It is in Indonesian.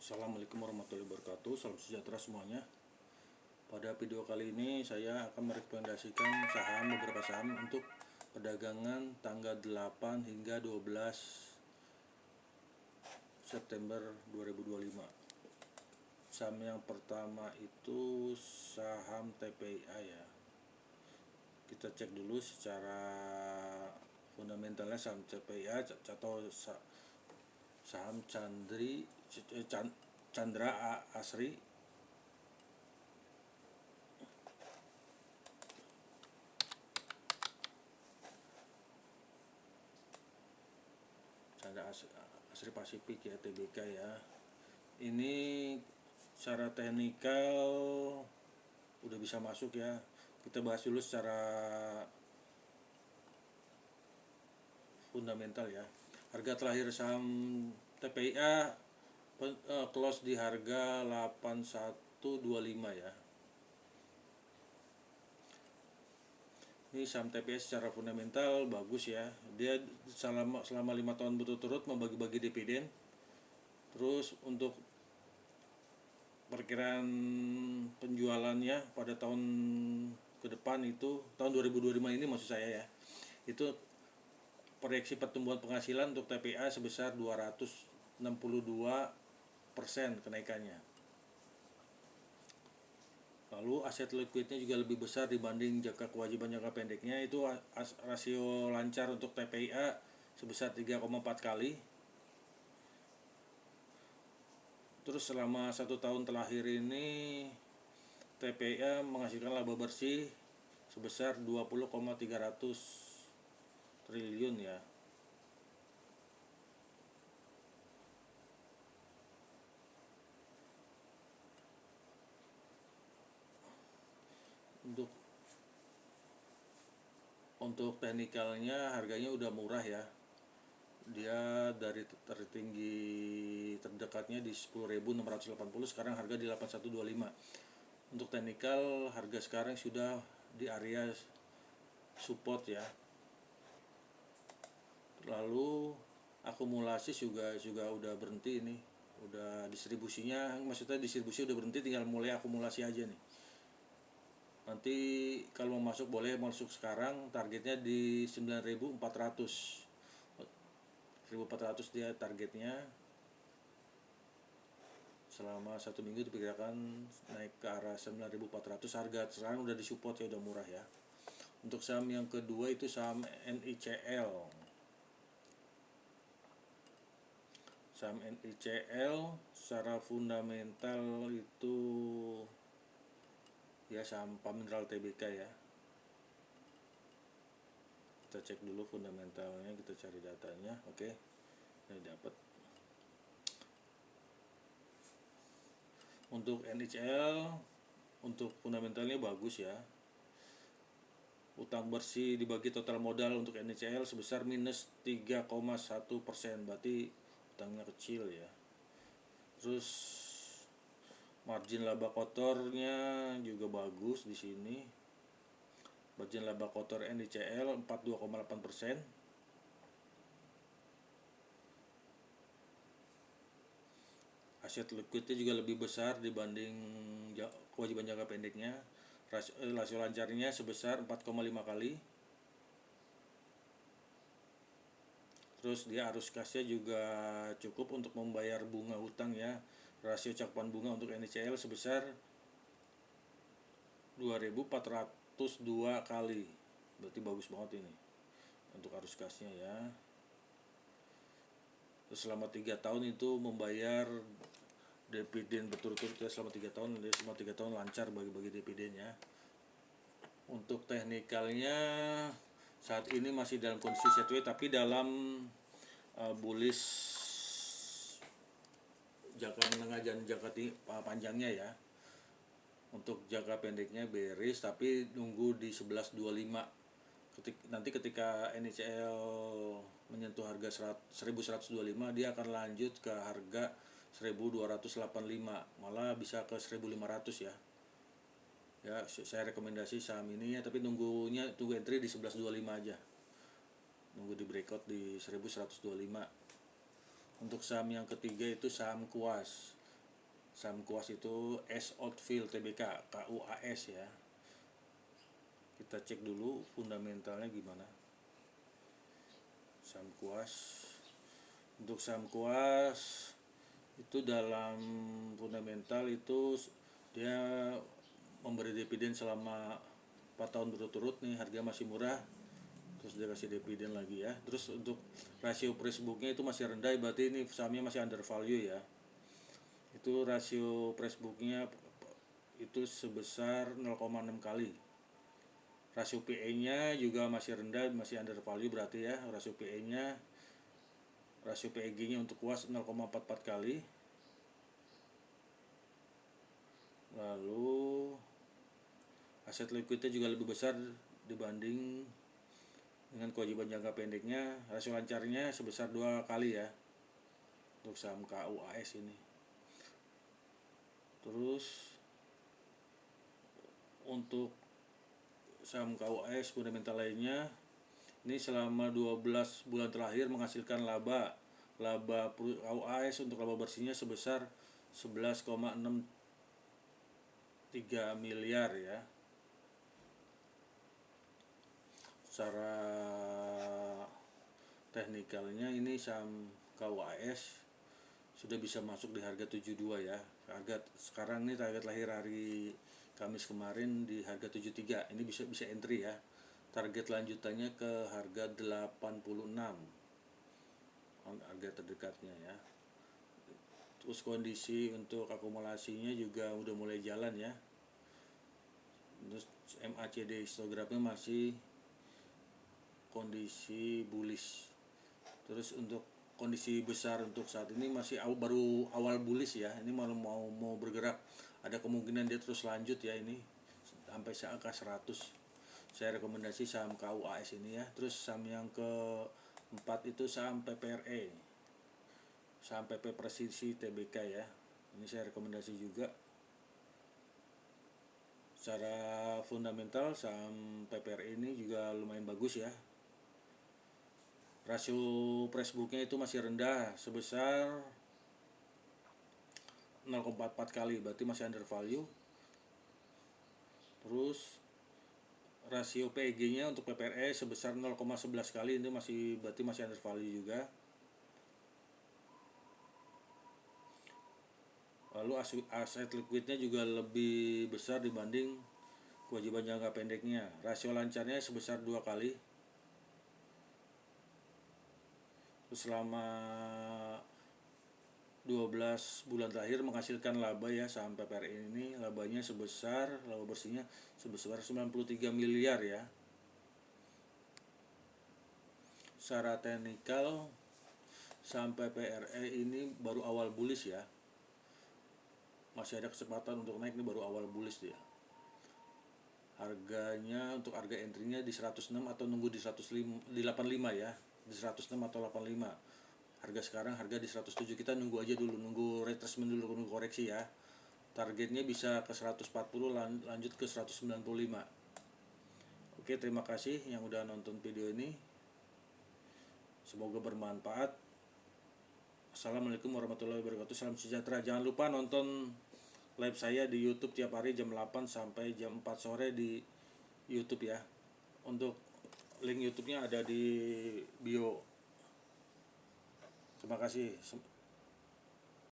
Assalamualaikum warahmatullahi wabarakatuh. Salam sejahtera semuanya. Pada video kali ini saya akan merekomendasikan beberapa saham untuk perdagangan tanggal 8 hingga 12 September 2025. Saham yang pertama itu saham TPIA ya. Kita cek dulu secara fundamentalnya saham TPIA atau saham Chandra Asri. Chandra Asri Pasifik ya, TBK ya. Ini secara teknikal udah bisa masuk ya. Kita bahas dulu secara fundamental ya. Harga terakhir saham TPIA close di harga 8125 ya. Ini saham TPIA secara fundamental bagus ya. Dia selama 5 tahun berturut-turut membagi-bagi dividen. Terus untuk perkiraan penjualannya pada tahun ke depan itu tahun 2025 ini maksud saya ya, itu proyeksi pertumbuhan penghasilan untuk TPA sebesar 262% kenaikannya. Lalu aset liquidnya juga lebih besar dibanding jangka kewajiban jangka pendeknya, itu rasio lancar untuk TPIA sebesar 3,4 kali. Terus selama 1 tahun terakhir ini TPIA menghasilkan laba bersih sebesar 20,300 triliun ya. Untuk teknikalnya harganya udah murah ya. Dia dari tertinggi terdekatnya di 10.680, sekarang harga di 8125. Untuk teknikal harga sekarang sudah di area support ya. Lalu akumulasi juga udah berhenti ini. Udah distribusinya, maksudnya distribusi udah berhenti, tinggal mulai akumulasi aja nih. Nanti kalau mau masuk boleh masuk sekarang, targetnya di 9.400. 1.400 dia targetnya. Selama 1 minggu diperkirakan naik ke arah 9.400. Harga sekarang udah disupport ya, udah murah ya. Untuk saham yang kedua itu saham NICL. Saham NICL secara fundamental itu ya saham mineral TBK ya. Kita cek dulu fundamentalnya, kita cari datanya. Oke, ini dapat. Untuk NICL untuk fundamentalnya bagus ya. Utang bersih dibagi total modal untuk NICL sebesar minus 3,1%, berarti utangnya kecil ya. Terus margin laba kotornya juga bagus di sini. Margin laba kotor NICL 42,8%. Aset liquidnya juga lebih besar dibanding kewajiban jangka pendeknya. Rasio lancarnya sebesar 4,5 kali. Terus dia arus kasnya juga cukup untuk membayar bunga hutang ya. Rasio cakupan bunga untuk NICL sebesar 2.402 kali. Berarti bagus banget ini untuk arus kasnya ya. Terus selama 3 tahun itu membayar dividen berturut-turut ya, selama 3 tahun. Selama 3 tahun lancar bagi-bagi dividennya. Untuk teknikalnya saat ini masih dalam kondisi sideways, tapi dalam bullish jangka menengah dan jangka panjangnya ya. Untuk jangka pendeknya bearish, tapi nunggu di 1125. Nanti ketika NICL menyentuh harga 1125, dia akan lanjut ke harga 1285, malah bisa ke 1500 ya. Ya, saya rekomendasi saham ini ya, tapi tunggu entry di 1125 aja. Nunggu di breakout di 1125. Untuk saham yang ketiga itu saham Kuas. Saham kuas itu S Outfield Tbk, KUAS ya. Kita cek dulu fundamentalnya gimana. Saham kuas. Untuk saham kuas itu dalam fundamental itu dia memberi dividen selama 4 tahun berturut-turut nih, harga masih murah, terus dia kasih dividen lagi ya. Terus untuk rasio price booknya itu masih rendah, berarti ini sahamnya masih under value ya. Itu rasio price booknya itu sebesar 0,6 kali. Rasio PE-nya juga masih rendah, masih under value berarti ya. Rasio PE-nya, rasio PEG-nya untuk kuas 0,44 kali. Lalu aset liquidnya juga lebih besar dibanding dengan kewajiban jangka pendeknya. Rasio lancarnya sebesar 2 kali ya untuk saham KUAS ini. Terus untuk saham KUAS fundamental lainnya, ini selama 12 bulan terakhir menghasilkan laba KUAS untuk laba bersihnya sebesar 11,63 miliar ya. Secara teknikalnya ini saham KUAS sudah bisa masuk di harga 72 ya. Harga sekarang ini target lahir hari Kamis kemarin di harga 73. Ini bisa entry ya. Target lanjutannya ke harga 86. Harga terdekatnya ya. Terus kondisi untuk akumulasinya juga udah mulai jalan ya. Terus MACD histografnya masih kondisi bullish. Terus untuk kondisi besar untuk saat ini masih baru awal bullish ya. Ini mau bergerak. Ada kemungkinan dia terus lanjut ya ini sampai angka 100. Saya rekomendasi saham KUAS ini ya. Terus saham yang keempat itu saham PPRE. Saham PP Presisi Tbk ya. Ini saya rekomendasi juga. Secara fundamental saham PPRE ini juga lumayan bagus ya. Rasio price booknya itu masih rendah sebesar 0,44 kali, berarti masih under value. Terus rasio PEG-nya untuk PPRE sebesar 0,11 kali, ini berarti masih under value juga. Lalu aset liquidnya juga lebih besar dibanding kewajiban jangka pendeknya. Rasio lancarnya sebesar 2 kali. Selama 12 bulan terakhir menghasilkan laba ya saham PPRE ini. Laba bersihnya sebesar 93 miliar ya. Secara teknikal saham PPRE ini baru awal bullish ya. Masih ada kesempatan untuk naik, ini baru awal bullish dia. Harganya untuk harga entry-nya di 106 atau nunggu di 105, di 85 ya. Di 106 atau 85. Harga sekarang harga di 107, kita nunggu aja dulu, nunggu retracement dulu, nunggu koreksi ya. Targetnya bisa ke 140 lanjut ke 195. Oke, terima kasih yang udah nonton video ini. Semoga bermanfaat. Assalamualaikum warahmatullahi wabarakatuh. Salam sejahtera. Jangan lupa nonton live saya di YouTube tiap hari jam 8 sampai jam 4 sore di YouTube ya. Untuk link YouTube-nya ada di bio. Terima kasih.